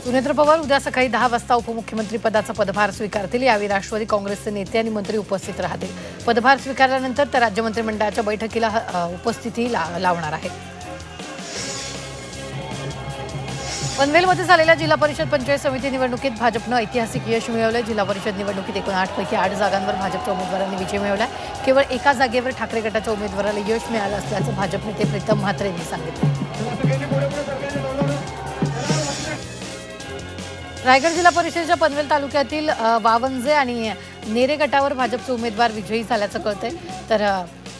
सुनेत्र पवार उद्या सकाळी 10 वाजता उपमुख्यमंत्री पदाचा पदभार स्वीकारतील। यावेळी राष्ट्रवादी काँग्रेसचे नेते आणि मंत्री उपस्थित राहतील। पदभार स्वीकारल्यानंतर ते राज्य मंत्रिमंडळाच्या बैठकीला उपस्थिती लावणार आहेत। पनवेलमध्ये झालेल्या जिल्हा परिषद पंचायत समिती निवडणुकीत भाजपनं ऐतिहासिक यश मिळवले। जिल्हा परिषद निवडणुकीत एकूण 8 पैकी 8 जागांवर भाजपच्या उमेदवारांनी विजय मिळवला। केवळ एका जागेवर ठाकरे गटाच्या उमेदवाराला यश मिळालं असल्याचं भाजप नेते प्रीतम म्हात्रे यांनी सांगितलं। रायगड जिल्हा परिषदेच्या पनवेल तालुक्यातील वावंजे आणि नेरे गटावर भाजपचे उमेदवार विजयी झाल्याचं कळतंय। तर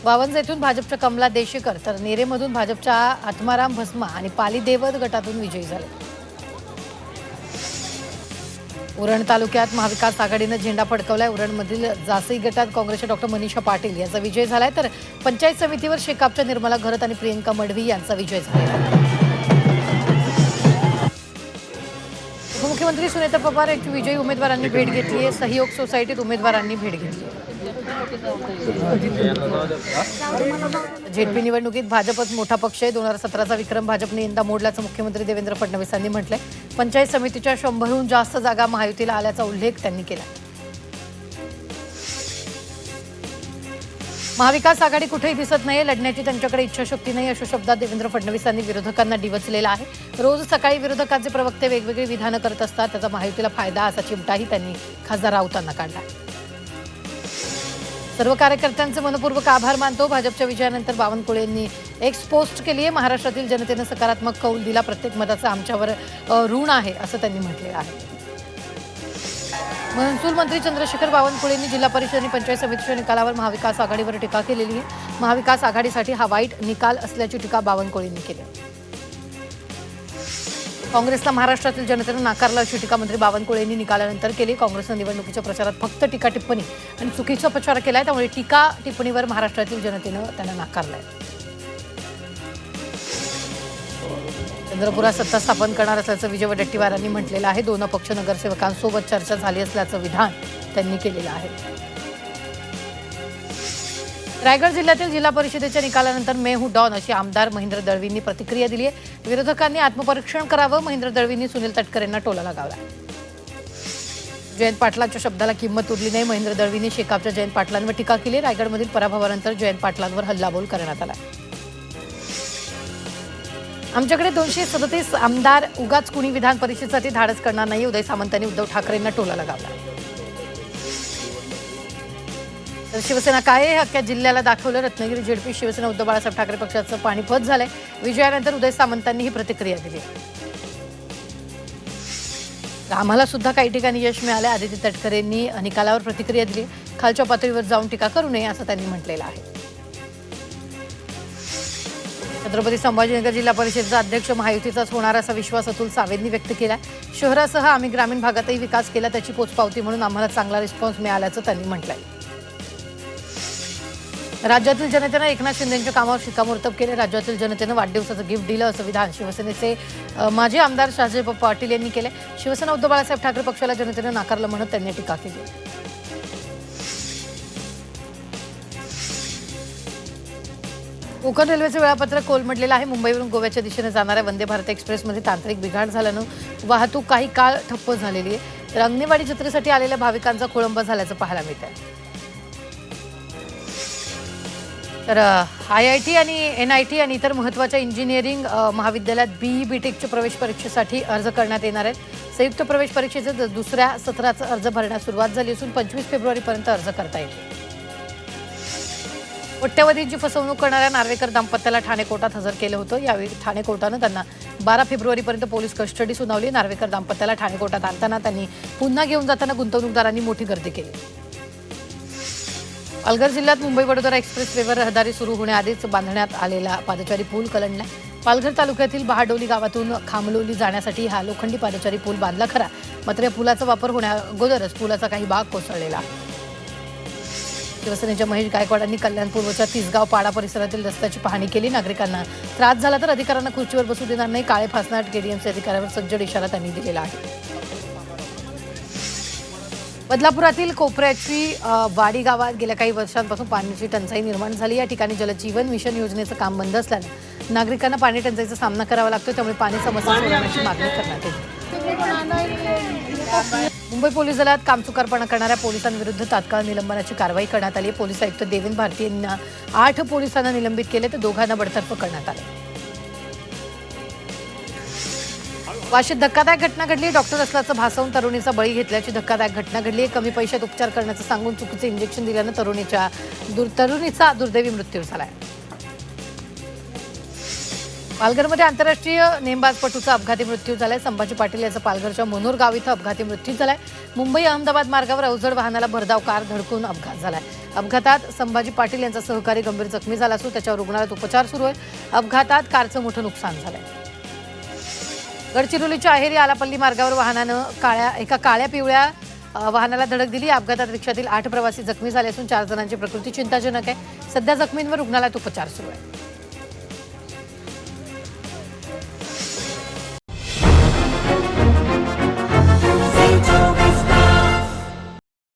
वावंजे येथून भाजपच्या कमला देशेकर तर नेरेमधून भाजपच्या आत्माराम भस्मा आणि पाली देवद गटातून विजयी झाले। उरण तालुक्यात महाविकास आघाडीनं झेंडा फडकवलाय। उरणमधील जासई गटात काँग्रेसच्या डॉक्टर मनीषा पाटील यांचा विजय झालाय। तर पंचायत समितीवर शेकापच्या निर्मला घरत आणि प्रियंका मडवी यांचा विजय झाला। उपमुख्यमंत्री सुनेत्र पवार यांची विजयी उमेदवारांनी भेट घेतली आहे। सहयोग सोसायटीत उमेदवारांनी भेट घेतली आहे। झेडपी निवडणुकीत भाजपच मोठा पक्ष आहे। 2017चा विक्रम भाजपने यंदा मोडल्याचं मुख्यमंत्री देवेंद्र फडणवीसांनी म्हटलंय। पंचायत समितीच्या 100हून जास्त जागा महायुतीला आल्याचा उल्लेख त्यांनी केला। महाविकास आघाडी कुठेही दिसत नाही, लढण्याची त्यांच्याकडे इच्छाशक्ती नाही, अशा शब्दात देवेंद्र फडणवीसांनी विरोधकांना डिवचलेला आहे। रोज सकाळी विरोधकांचे प्रवक्ते वेगवेगळी विधानं करत असतात, त्याचा महायुतीला फायदा असा चिमटाही त्यांनी खासदार राऊतांना काढला। सर्व कार्यकर्त्यांचे मनपूर्वक आभार मानतो। भाजपच्या विजयानंतर बावनकुळे यांनी एक्स पोस्ट केली आहे। महाराष्ट्रातील जनतेनं सकारात्मक कौल दिला, प्रत्येक मताचं आमच्यावर ऋण आहे असं त्यांनी म्हटलेलं आहे। महसूल मंत्री चंद्रशेखर बावनकुळे यांनी जिल्हा परिषद आणि पंचायत समितीच्या निकालावर महाविकास आघाडीवर टीका केलेली आहे। महाविकास आघाडीसाठी हा वाईट निकाल असल्याची टीका बावनकुळेंनी केली। काँग्रेसला महाराष्ट्रातील जनतेनं नाकारलं अशी टीका मंत्री बावनकुळे यांनी निकालानंतर केली। काँग्रेसनं निवडणुकीच्या प्रचारात फक्त टीका टिप्पणी आणि चुकीचा प्रचार केलाय, त्यामुळे टीका टिप्पणीवर महाराष्ट्रातील जनतेनं त्यांना नाकारलंय। चंद्रपुरात सत्ता स्थापन करणार असल्याचं विजय वडेट्टीवार यांनी म्हटलेलं आहे। 2 अपक्ष नगरसेवकांसोबत चर्चा झाली असल्याचं विधान त्यांनी केलेलं आहे। रायगड जिल्ह्यातील जिल्हा परिषदेच्या निकालानंतर मैं हूं डॉन अशी आमदार महेंद्र दळवींनी प्रतिक्रिया दिली आहे। विरोधकांनी आत्मपरीक्षण करावं, महेंद्र दळवींनी सुनील तटकरेंना टोला लगावला। जयंत पाटलांच्या शब्दाला किंमत उरली नाही, महेंद्र दळवींनी शेकापच्या जयंत पाटलांवर टीका केली। रायगडमधील पराभवानंतर जयंत पाटलांवर हल्लाबोल करण्यात आला। आमच्याकडे 237 आमदार, उगाच कुणी विधान परिषदेसाठी धाडस करणार नाही, उदय सामंतांनी उद्धव ठाकरेंना टोला लगावला। तर शिवसेना काय हे अख्ख्या जिल्ह्याला दाखवलं। रत्नागिरी झेडपी शिवसेना उद्धव बाळासाहेब ठाकरे पक्षाचं पाणीपत झालंय। विजयानंतर उदय सामंतांनी ही प्रतिक्रिया दिली। आम्हाला सुद्धा काही ठिकाणी यश मिळालं। आदिती तटकरेंनी निकालावर प्रतिक्रिया दिली। खालच्या पातळीवर जाऊन टीका करू नये असं त्यांनी म्हटलेलं आहे। छत्रपती संभाजीनगर जिल्हा परिषदेचा अध्यक्ष महायुतीचाच होणार असा विश्वास अतुल सावेंनी व्यक्त केला। शहरासह आम्ही ग्रामीण भागातही विकास केला, त्याची पोचपावती म्हणून आम्हाला चांगला रिस्पॉन्स मिळाल्याचं त्यांनी म्हटलंय। राज्यातील जनतेनं एकनाथ शिंदेंच्या कामावर शिक्कामोर्तब केले। राज्यातील जनतेनं वाढदिवसाचं गिफ्ट दिलं असं विधान शिवसेनेचे माजी आमदार शहाजी पाटील यांनी केले। शिवसेना उद्धव बाळासाहेब ठाकरे पक्षाला जनतेनं नाकारलं म्हणत त्यांनी टीका केली। कोकण रेल्वेचे वेळापत्रक कोलमडलेलं आहे। मुंबईवरून गोव्याच्या दिशेने जाणाऱ्या वंदे भारत एक्सप्रेसमध्ये तांत्रिक बिघाड झाल्यानं वाहतूक काही काळ ठप्प झालेली आहे। तर अंगणवाडी जत्रेसाठी आलेल्या भाविकांचा खोळंबा झाल्याचं पाहायला मिळत आहे। तर IIT आणि NIT आणि इतर महत्त्वाच्या इंजिनिअरिंग महाविद्यालयात BE BTECच्या प्रवेश परीक्षेसाठी अर्ज करण्यात येणार आहेत। संयुक्त प्रवेश परीक्षेचं 2ऱ्या सत्राचा अर्ज भरण्यास सुरुवात झाली असून 25 फेब्रुवारीपर्यंत अर्ज करता येईल। कोट्यवधींची फसवणूक करणाऱ्या नार्वेकर दाम्पत्याला ठाणे कोर्टात हजर केलं होतं। यावेळी ठाणे कोर्टानं त्यांना 12 फेब्रुवारीपर्यंत पोलीस कस्टडी सुनावली। नार्वेकर दाम्पत्याला ठाणे कोर्टात आणताना त्यांनी पुन्हा घेऊन जाताना गुंतवणूकदारांनी मोठी गर्दी केली। पालघर जिल्ह्यात मुंबई वडोदरा एक्सप्रेसवेवर रहदारी सुरू होण्याआधीच बांधण्यात आलेला पादचारी पूल कलंडला। पालघर तालुक्यातील बहाडोली गावातून खामलोली जाण्यासाठी हा लोखंडी पादचारी पूल बांधला खरा, मात्र या पुलाचा वापर होण्याअगोदरच पुलाचा काही भाग कोसळलेला आहे। शिवसेनेच्या महेश गायकवाडांनी कल्याणपूर्वच्या तिसगाव पाडा परिसरातील रस्त्याची पाहणी केली। नागरिकांना त्रास झाला तर अधिकाऱ्यांना खुर्चीवर बसू देणार नाही, काळे फासणार KDMचे अधिकाऱ्यांवर सज्जड इशारा त्यांनी दिलेला आहे। बदलापुरातील कोपऱ्याची वाडी गावात गेल्या काही वर्षांपासून पाण्याची टंचाई निर्माण झाली। या ठिकाणी जलजीवन मिशन योजनेचं काम बंद असल्यानं नागरिकांना पाणी टंचाईचा सामना करावा लागतो, त्यामुळे पाणी समस्या सोडवण्याची मागणी करण्यात येते। मुंबई पोलीस दलात कामचुकारपणा करणाऱ्या पोलिसांविरुद्ध तात्काळ निलंबनाची कारवाई करण्यात आली. पोलीस आयुक्त देवेंद्र भारती यांना 8 पोलिसांना निलंबित केले तर 2 बडतर्फ करण्यात आले. वाशीत धक्कादायक घटना घडली. डॉक्टर असल्याचं भासवून तरुणीचा बळी घेतल्याची धक्कादायक घटना घडली. कमी पैशात उपचार करण्याचं सांगून चुकीचं इंजेक्शन दिल्यानं तरुणीचा दुर्दैवी मृत्यू झालाय. पालघरमध्ये आंतरराष्ट्रीय नेमबाजपटूचा अपघाती मृत्यू झालाय. संभाजी पाटील याचा पालघरच्या मनोर गाव इथं अपघाती मृत्यू झालाय. मुंबई अहमदाबाद मार्गावर अवजड वाहनाला भरधाव कार धडकून अपघात झालाय. अपघातात संभाजी पाटील यांचा सहकारी गंभीर जखमी झाला असून त्याच्यावर रुग्णालयात उपचार सुरू आहे. अपघातात कारचं मोठं नुकसान झालंय. गडचिरोलीच्या अहेरी आलापल्ली मार्गावर वाहनानं एका काळ्या पिवळ्या वाहनाला धडक दिली. अपघातात रिक्षातील 8 प्रवासी जखमी झाले असून 4 जणांची प्रकृती चिंताजनक आहे. सध्या जखमींवर रुग्णालयात उपचार सुरू आहे.